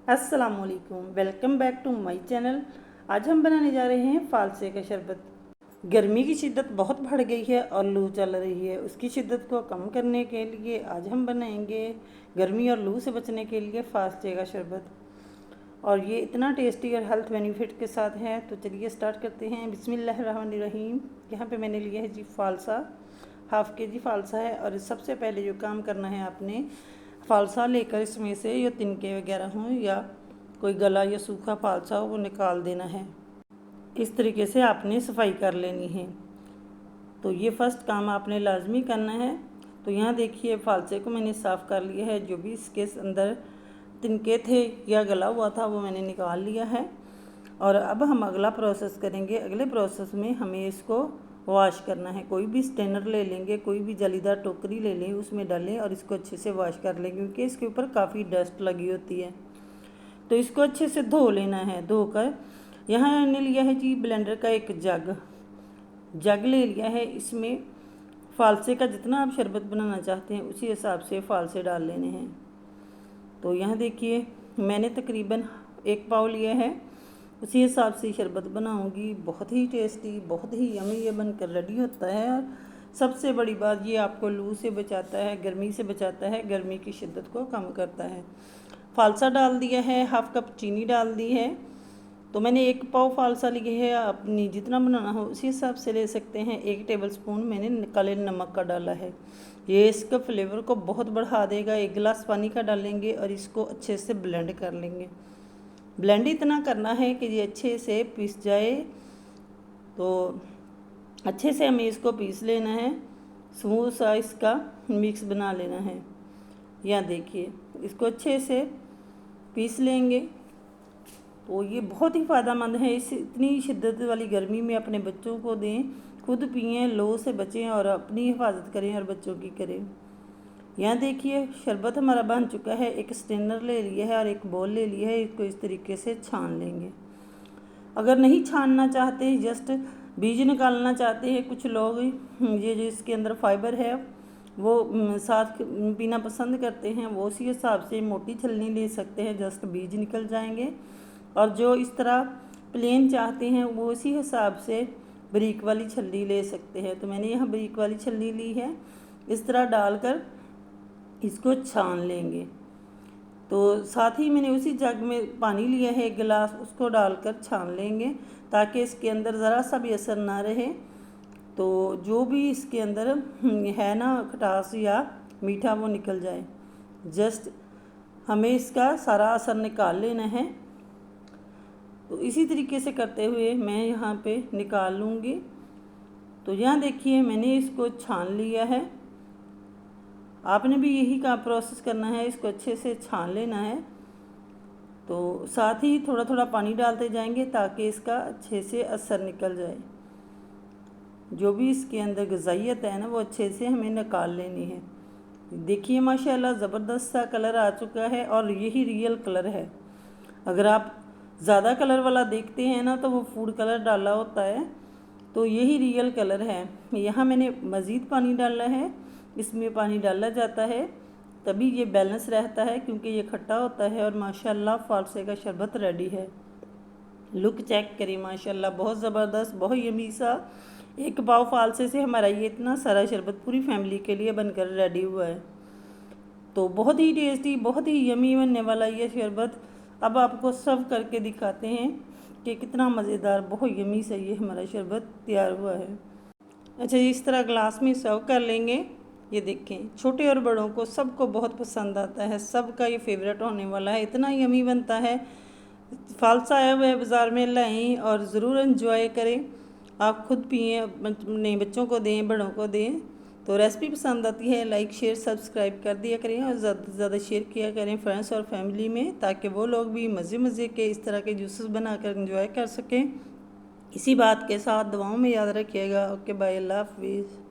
अस्सलामुअलैकुम, welcome back to my channel. आज हम बनाने जा रहे हैं फालसे का शरबत। गर्मी की शिद्दत बहुत बढ़ गई है और लू चल रही है। उसकी शिद्दत को कम करने के लिए आज हम बनाएंगे गर्मी और लू से बचने के लिए फालसे का शरबत। और ये इतना टेस्टी और हेल्थ बेनिफिट के साथ है। तो चलिए स्टार्ट करते हैं। बिस्मिल्लाहिर्रहमानिर्रहीम। यहाँ पे मैंने लिया है जी फालसा, हाफ़ केजी फालसा है। और सबसे पहले जो काम करना है, आपने फालसा लेकर इसमें से या तिनके वगैरह हों या कोई गला या सूखा फालसा हो वो निकाल देना है। इस तरीके से आपने सफाई कर लेनी है। तो ये फर्स्ट काम आपने लाजमी करना है। तो यहाँ देखिए फालसे को मैंने साफ़ कर लिया है। जो भी इसके अंदर तिनके थे या गला हुआ था वो मैंने निकाल लिया है। और अब हम अगला प्रोसेस करेंगे। अगले प्रोसेस में हमें इसको वॉश करना है। कोई भी स्टेनर ले लेंगे, कोई भी जालीदार टोकरी ले लें, उसमें डालें और इसको अच्छे से वॉश कर लें, क्योंकि इसके ऊपर काफ़ी डस्ट लगी होती है। तो इसको अच्छे से धो लेना है। धोकर यहाँ मैंने लिया है जी ब्लेंडर का एक जग ले लिया है। इसमें फालसे का जितना आप शरबत बनाना चाहते हैं उसी हिसाब से फालसे डाल लेने हैं। तो यहाँ देखिए मैंने तकरीबन 1 पाव लिया है, उसी हिसाब से शरबत बनाऊंगी। बहुत ही टेस्टी, बहुत ही यमी ये बनकर रेडी होता है। और सबसे बड़ी बात, ये आपको लू से बचाता है, गर्मी से बचाता है, गर्मी की शिद्दत को कम करता है। फालसा डाल दिया है, हाफ़ कप चीनी डाल दी है। तो मैंने 1 पाव फालसा लिया है, अपनी जितना बनाना हो उसी हिसाब से ले सकते हैं। 1 टेबलस्पून मैंने काले नमक का डाला है। ये इसका फ्लेवर को बहुत बढ़ा देगा। 1 गिलास पानी का डालेंगे और इसको अच्छे से ब्लेंड कर लेंगे। ब्लेंड इतना करना है कि ये अच्छे से पीस जाए। तो अच्छे से हमें इसको पीस लेना है, स्मूथ सा इसका मिक्स बना लेना है। यहाँ देखिए इसको अच्छे से पीस लेंगे। तो ये बहुत ही फ़ायदेमंद है। इस इतनी शिद्दत वाली गर्मी में अपने बच्चों को दें, खुद पिएँ, लो से बचें और अपनी हिफाजत करें और बच्चों की करें। यहाँ देखिए शरबत हमारा बन चुका है। एक स्टेनर ले लिया है और एक बोल ले लिया है। इसको इस तरीके से छान लेंगे। अगर नहीं छानना चाहते, जस्ट बीज निकालना चाहते हैं कुछ लोग, ये जो इसके अंदर फाइबर है वो साथ पीना पसंद करते हैं, वो उसी हिसाब से मोटी छलनी ले सकते हैं, जस्ट बीज निकल जाएंगे। और जो इस तरह प्लेन चाहते हैं वो उसी हिसाब से बारीक वाली छलनी ले सकते हैं। तो मैंने यहाँ बारीक वाली छलनी ली है। इस तरह डालकर इसको छान लेंगे। तो साथ ही मैंने उसी जग में पानी लिया है 1 गिलास, उसको डालकर छान लेंगे ताकि इसके अंदर ज़रा सा भी असर ना रहे। तो जो भी इसके अंदर है ना खटास या मीठा वो निकल जाए। जस्ट हमें इसका सारा असर निकाल लेना है। तो इसी तरीके से करते हुए मैं यहाँ पे निकाल लूँगी। तो यहाँ देखिए मैंने इसको छान लिया है। आपने भी यही का प्रोसेस करना है, इसको अच्छे से छान लेना है। तो साथ ही थोड़ा थोड़ा पानी डालते जाएंगे ताकि इसका अच्छे से असर निकल जाए। जो भी इसके अंदर ग़िज़ाइयत है ना वो अच्छे से हमें निकाल लेनी है। देखिए माशाल्लाह ज़बरदस्त सा कलर आ चुका है और यही रियल कलर है। अगर आप ज़्यादा कलर वाला देखते हैं ना तो वो फूड कलर डाला होता है, तो यही रियल कलर है। यहाँ मैंने मज़ीद पानी डाला है। इसमें पानी डाला जाता है तभी ये बैलेंस रहता है, क्योंकि ये खट्टा होता है। और माशाल्लाह फालसे का शरबत रेडी है। लुक चेक करिए माशाल्लाह, बहुत ज़बरदस्त, बहुत यमी सा। 1 पाव फालसे से हमारा ये इतना सारा शरबत पूरी फैमिली के लिए बनकर रेडी हुआ है। तो बहुत ही टेस्टी, बहुत ही यमी बनने वाला ये शरबत। अब आपको सर्व करके दिखाते हैं कि कितना मज़ेदार, बहुत यमी से ये हमारा शरबत तैयार हुआ है। अच्छा, इस तरह ग्लास में सर्व कर लेंगे। ये देखें, छोटे और बड़ों को सबको बहुत पसंद आता है, सबका ये फेवरेट होने वाला है। इतना यमी बनता है। फालसा आया हुआ है बाज़ार में, लाएँ और ज़रूर एंजॉय करें। आप खुद पिएँ, अपने बच्चों को दें, बड़ों को दें। तो रेसिपी पसंद आती है लाइक शेयर सब्सक्राइब कर दिया करें और ज़्यादा से ज़्यादा शेयर किया करें फ्रेंड्स और फैमिली में, ताकि वो लोग भी मज़े मज़े के इस तरह के जूसेस बनाकर एंजॉय कर सकें। इसी बात के साथ दुआओं में याद रखिएगा। ओके बाय, अल्लाह हाफिज़।